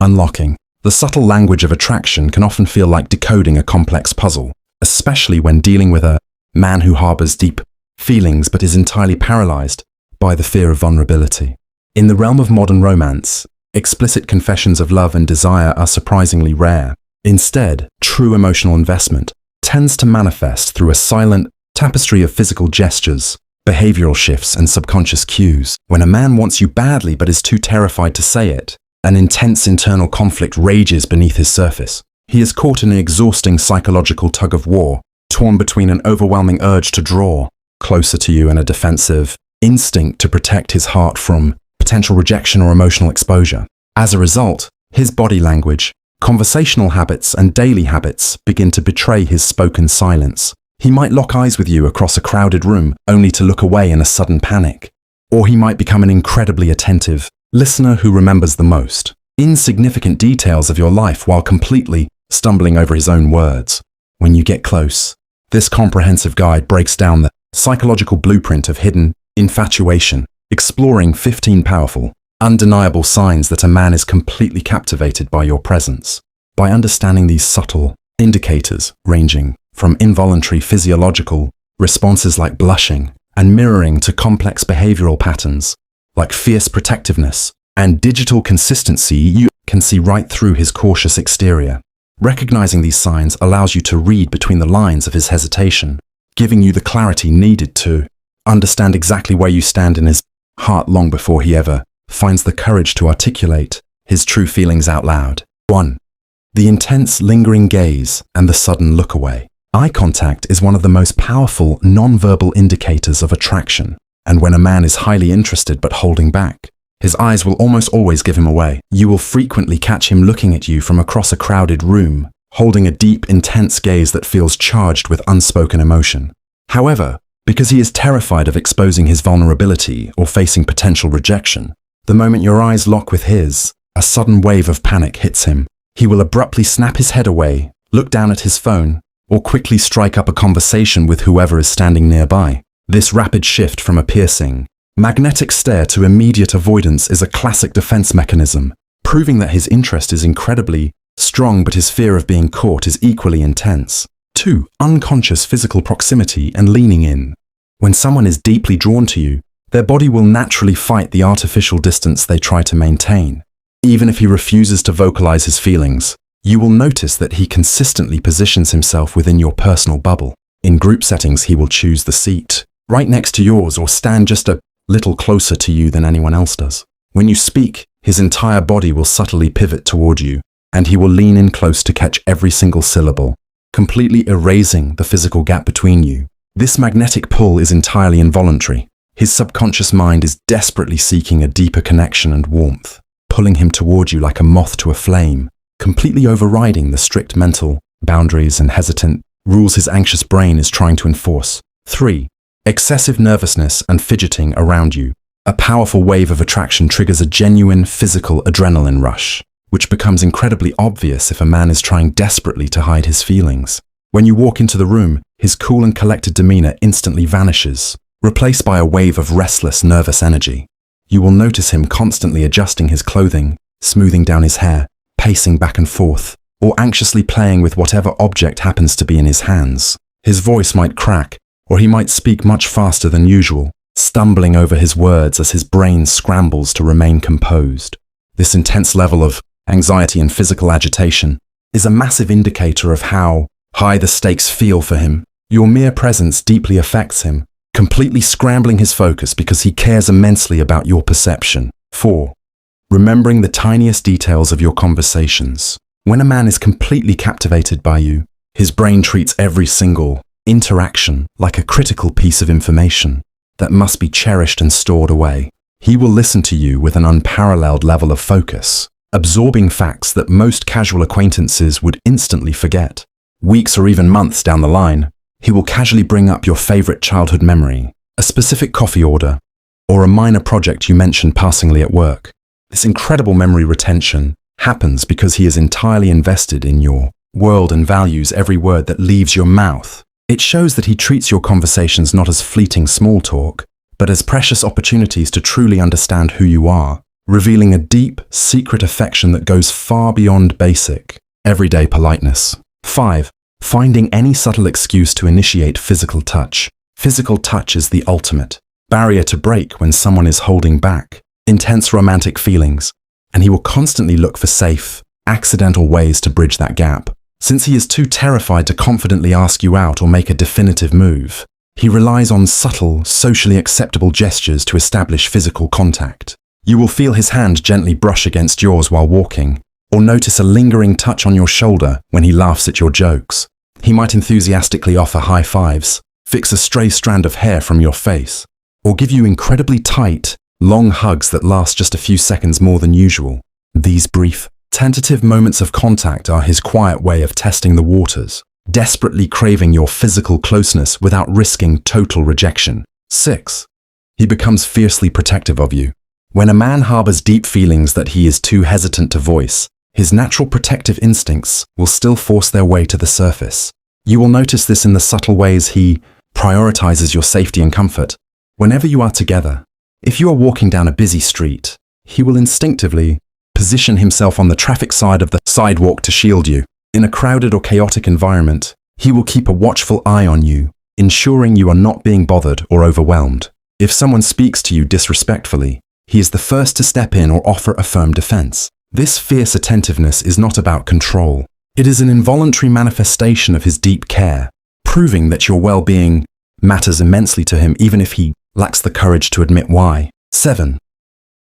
Unlocking. The subtle language of attraction can often feel like decoding a complex puzzle, especially when dealing with a man who harbors deep feelings but is entirely paralyzed by the fear of vulnerability. In the realm of modern romance, explicit confessions of love and desire are surprisingly rare. Instead, true emotional investment tends to manifest through a silent tapestry of physical gestures, behavioral shifts, and subconscious cues. When a man wants you badly but is too terrified to say it, an intense internal conflict rages beneath his surface. He is caught in an exhausting psychological tug-of-war, torn between an overwhelming urge to draw closer to you and a defensive instinct to protect his heart from potential rejection or emotional exposure. As a result, his body language, conversational habits, and daily habits begin to betray his spoken silence. He might lock eyes with you across a crowded room only to look away in a sudden panic. Or he might become an incredibly attentive listener who remembers the most insignificant details of your life while completely stumbling over his own words. When you get close, this comprehensive guide breaks down the psychological blueprint of hidden infatuation, exploring 15 powerful, undeniable signs that a man is completely captivated by your presence. By understanding these subtle indicators, ranging from involuntary physiological responses like blushing and mirroring to complex behavioral patterns like fierce protectiveness and digital consistency, you can see right through his cautious exterior. Recognizing these signs allows you to read between the lines of his hesitation, giving you the clarity needed to understand exactly where you stand in his heart long before he ever finds the courage to articulate his true feelings out loud. 1. The intense, lingering gaze and the sudden look away. Eye contact is one of the most powerful non-verbal indicators of attraction, and when a man is highly interested but holding back, his eyes will almost always give him away. You will frequently catch him looking at you from across a crowded room, holding a deep, intense gaze that feels charged with unspoken emotion. However, because he is terrified of exposing his vulnerability or facing potential rejection, the moment your eyes lock with his, a sudden wave of panic hits him. He will abruptly snap his head away, look down at his phone, or quickly strike up a conversation with whoever is standing nearby. This rapid shift from a piercing, magnetic stare to immediate avoidance is a classic defense mechanism, proving that his interest is incredibly strong but his fear of being caught is equally intense. 2. Unconscious physical proximity and leaning in. When someone is deeply drawn to you, their body will naturally fight the artificial distance they try to maintain. Even if he refuses to vocalize his feelings, you will notice that he consistently positions himself within your personal bubble. In group settings, he will choose the seat right next to yours or stand just a little closer to you than anyone else does. When you speak, his entire body will subtly pivot toward you, and he will lean in close to catch every single syllable, completely erasing the physical gap between you. This magnetic pull is entirely involuntary. His subconscious mind is desperately seeking a deeper connection and warmth, pulling him toward you like a moth to a flame, completely overriding the strict mental boundaries and hesitant rules his anxious brain is trying to enforce. 3. Excessive nervousness and fidgeting around you. A powerful wave of attraction triggers a genuine physical adrenaline rush, which becomes incredibly obvious if a man is trying desperately to hide his feelings. When you walk into the room, his cool and collected demeanor instantly vanishes, replaced by a wave of restless, nervous energy. You will notice him constantly adjusting his clothing, smoothing down his hair, pacing back and forth, or anxiously playing with whatever object happens to be in his hands. His voice might crack, or he might speak much faster than usual, stumbling over his words as his brain scrambles to remain composed. This intense level of anxiety and physical agitation is a massive indicator of how high the stakes feel for him. Your mere presence deeply affects him, completely scrambling his focus because he cares immensely about your perception. 4. Remembering the tiniest details of your conversations. When a man is completely captivated by you, his brain treats every single interaction like a critical piece of information that must be cherished and stored away. He will listen to you with an unparalleled level of focus, absorbing facts that most casual acquaintances would instantly forget. Weeks or even months down the line, he will casually bring up your favorite childhood memory, a specific coffee order, or a minor project you mentioned passingly at work. This incredible memory retention happens because he is entirely invested in your world and values every word that leaves your mouth. It shows that he treats your conversations not as fleeting small talk, but as precious opportunities to truly understand who you are. revealing a deep, secret affection that goes far beyond basic, everyday politeness. 5. Finding any subtle excuse to initiate physical touch. Physical touch is the ultimate barrier to break when someone is holding back intense romantic feelings, and he will constantly look for safe, accidental ways to bridge that gap. Since he is too terrified to confidently ask you out or make a definitive move, he relies on subtle, socially acceptable gestures to establish physical contact. You will feel his hand gently brush against yours while walking, or notice a lingering touch on your shoulder when he laughs at your jokes. He might enthusiastically offer high fives, fix a stray strand of hair from your face, or give you incredibly tight, long hugs that last just a few seconds more than usual. These brief, tentative moments of contact are his quiet way of testing the waters, desperately craving your physical closeness without risking total rejection. 6. He becomes fiercely protective of you. When a man harbors deep feelings that he is too hesitant to voice, his natural protective instincts will still force their way to the surface. You will notice this in the subtle ways he prioritizes your safety and comfort. Whenever you are together, if you are walking down a busy street, he will instinctively position himself on the traffic side of the sidewalk to shield you. In a crowded or chaotic environment, he will keep a watchful eye on you, ensuring you are not being bothered or overwhelmed. If someone speaks to you disrespectfully, he is the first to step in or offer a firm defense. This fierce attentiveness is not about control. It is an involuntary manifestation of his deep care, proving that your well-being matters immensely to him even if he lacks the courage to admit why. 7.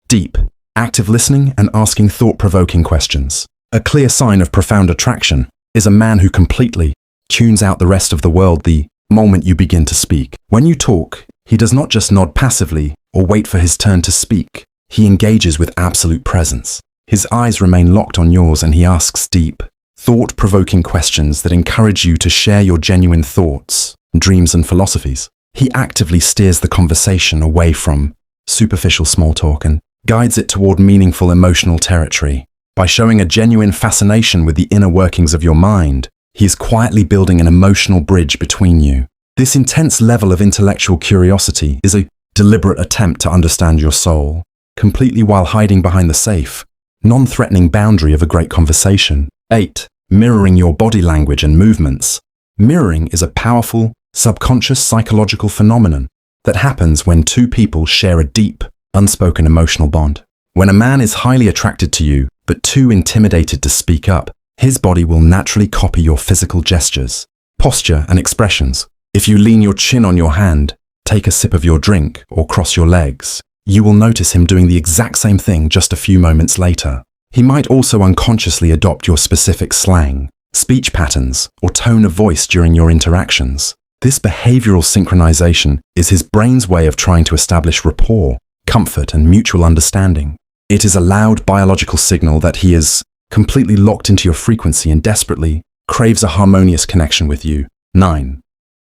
Deep, active listening and asking thought-provoking questions. A clear sign of profound attraction is a man who completely tunes out the rest of the world the moment you begin to speak. When you talk, he does not just nod passively or wait for his turn to speak. He engages with absolute presence. His eyes remain locked on yours and he asks deep, thought-provoking questions that encourage you to share your genuine thoughts, dreams and philosophies. He actively steers the conversation away from superficial small talk and guides it toward meaningful emotional territory. By showing a genuine fascination with the inner workings of your mind, he is quietly building an emotional bridge between you. This intense level of intellectual curiosity is a deliberate attempt to understand your soul, completely while hiding behind the safe, non-threatening boundary of a great conversation. 8. Mirroring your body language and movements. Mirroring is a powerful, subconscious psychological phenomenon that happens when two people share a deep, unspoken emotional bond. When a man is highly attracted to you, but too intimidated to speak up, his body will naturally copy your physical gestures, posture, and expressions. If you lean your chin on your hand, take a sip of your drink, or cross your legs, you will notice him doing the exact same thing just a few moments later. He might also unconsciously adopt your specific slang, speech patterns, or tone of voice during your interactions. This behavioral synchronization is his brain's way of trying to establish rapport, comfort, and mutual understanding. It is a loud biological signal that he is completely locked into your frequency and desperately craves a harmonious connection with you. 9.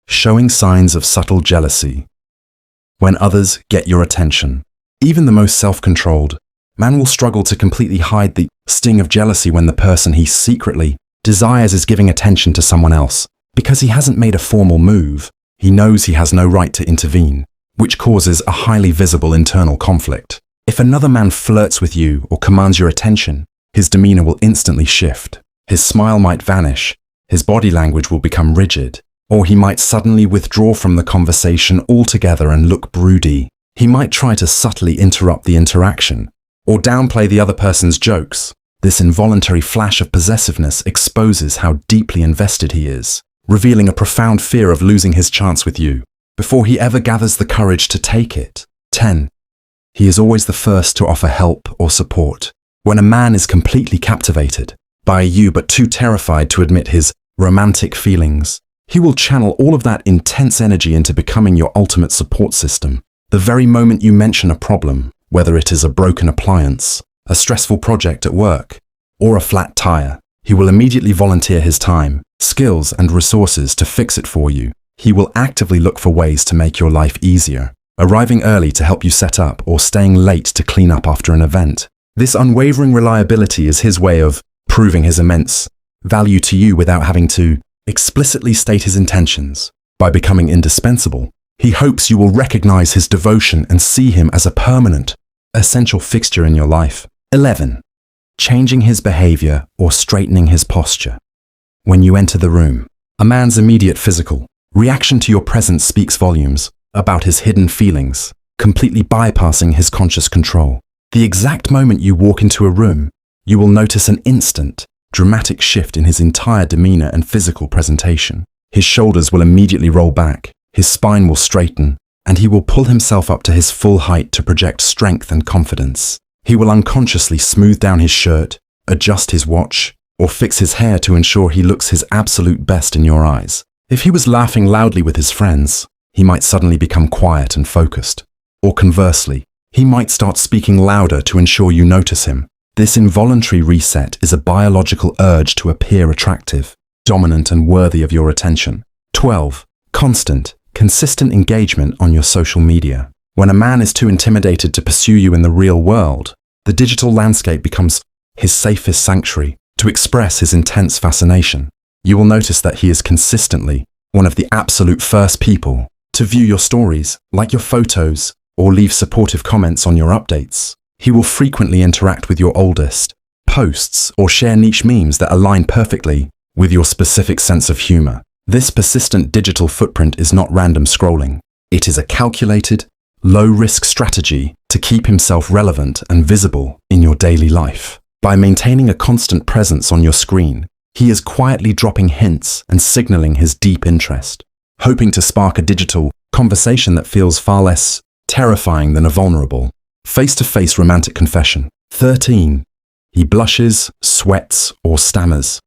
Showing signs of subtle jealousy. When others get your attention, even the most self-controlled man will struggle to completely hide the sting of jealousy when the person he secretly desires is giving attention to someone else. Because he hasn't made a formal move, he knows he has no right to intervene, which causes a highly visible internal conflict. If another man flirts with you or commands your attention, his demeanor will instantly shift. His smile might vanish, his body language will become rigid, or he might suddenly withdraw from the conversation altogether and look broody. He might try to subtly interrupt the interaction, or downplay the other person's jokes. This involuntary flash of possessiveness exposes how deeply invested he is, revealing a profound fear of losing his chance with you before he ever gathers the courage to take it. 10. He is always the first to offer help or support. When a man is completely captivated by you but too terrified to admit his romantic feelings, he will channel all of that intense energy into becoming your ultimate support system. The very moment you mention a problem, whether it is a broken appliance, a stressful project at work, or a flat tire, he will immediately volunteer his time, skills, and resources to fix it for you. He will actively look for ways to make your life easier, arriving early to help you set up or staying late to clean up after an event. This unwavering reliability is his way of proving his immense value to you without having to explicitly state his intentions. By becoming indispensable, he hopes you will recognize his devotion and see him as a permanent, essential fixture in your life. 11. Changing his behavior or straightening his posture. When you enter the room, a man's immediate physical reaction to your presence speaks volumes about his hidden feelings, completely bypassing his conscious control. The exact moment you walk into a room, you will notice an instant, dramatic shift in his entire demeanor and physical presentation. His shoulders will immediately roll back, his spine will straighten, and he will pull himself up to his full height to project strength and confidence. He will unconsciously smooth down his shirt, adjust his watch, or fix his hair to ensure he looks his absolute best in your eyes. If he was laughing loudly with his friends, he might suddenly become quiet and focused. Or conversely, he might start speaking louder to ensure you notice him. This involuntary reset is a biological urge to appear attractive, dominant, and worthy of your attention. 12. Constant, consistent engagement on your social media. When a man is too intimidated to pursue you in the real world, the digital landscape becomes his safest sanctuary to express his intense fascination. You will notice that he is consistently one of the absolute first people to view your stories, like your photos, or leave supportive comments on your updates. He will frequently interact with your oldest posts or share niche memes that align perfectly with your specific sense of humor. This persistent digital footprint is not random scrolling. It is a calculated, low-risk strategy to keep himself relevant and visible in your daily life. By maintaining a constant presence on your screen, he is quietly dropping hints and signaling his deep interest, hoping to spark a digital conversation that feels far less terrifying than a vulnerable, face-to-face romantic confession. 13. He blushes, sweats, or stammers.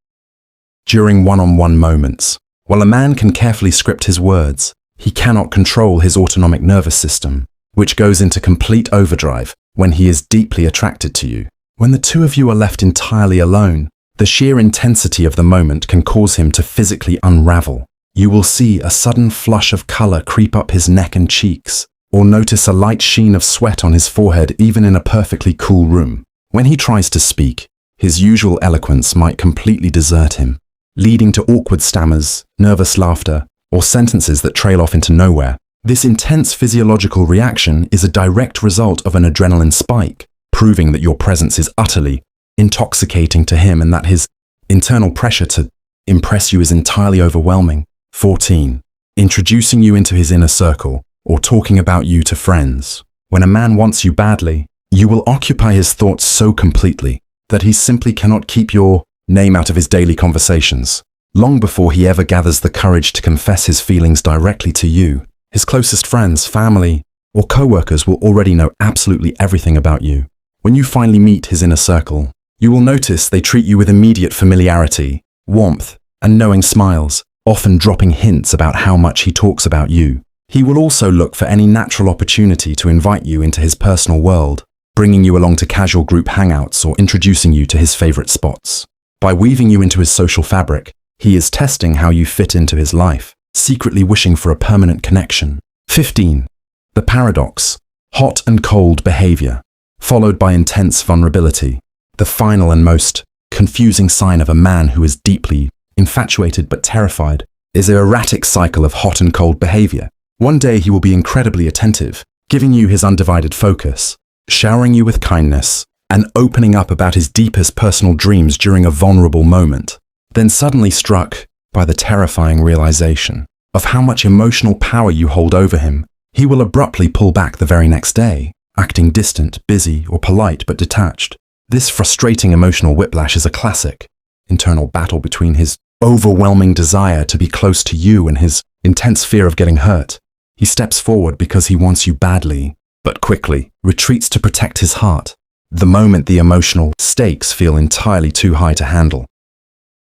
During one-on-one moments, while a man can carefully script his words, he cannot control his autonomic nervous system, which goes into complete overdrive when he is deeply attracted to you. When the two of you are left entirely alone, the sheer intensity of the moment can cause him to physically unravel. You will see a sudden flush of color creep up his neck and cheeks, or notice a light sheen of sweat on his forehead even in a perfectly cool room. When he tries to speak, his usual eloquence might completely desert him, leading to awkward stammers, nervous laughter, or sentences that trail off into nowhere. This intense physiological reaction is a direct result of an adrenaline spike, proving that your presence is utterly intoxicating to him and that his internal pressure to impress you is entirely overwhelming. 14. Introducing you into his inner circle, or talking about you to friends. When a man wants you badly, you will occupy his thoughts so completely that he simply cannot keep your name out of his daily conversations. Long before he ever gathers the courage to confess his feelings directly to you, his closest friends, family, or co-workers will already know absolutely everything about you. When you finally meet his inner circle, you will notice they treat you with immediate familiarity, warmth, and knowing smiles, often dropping hints about how much he talks about you. He will also look for any natural opportunity to invite you into his personal world, bringing you along to casual group hangouts or introducing you to his favorite spots. By weaving you into his social fabric, he is testing how you fit into his life, secretly wishing for a permanent connection. 15. The paradox, hot and cold behavior, followed by intense vulnerability. The final and most confusing sign of a man who is deeply infatuated but terrified is an erratic cycle of hot and cold behavior. One day he will be incredibly attentive, giving you his undivided focus, showering you with kindness, and opening up about his deepest personal dreams during a vulnerable moment. Then suddenly struck by the terrifying realization of how much emotional power you hold over him, he will abruptly pull back the very next day, acting distant, busy, or polite but detached. This frustrating emotional whiplash is a classic internal battle between his overwhelming desire to be close to you and his intense fear of getting hurt. He steps forward because he wants you badly, but quickly retreats to protect his heart. The moment the emotional stakes feel entirely too high to handle,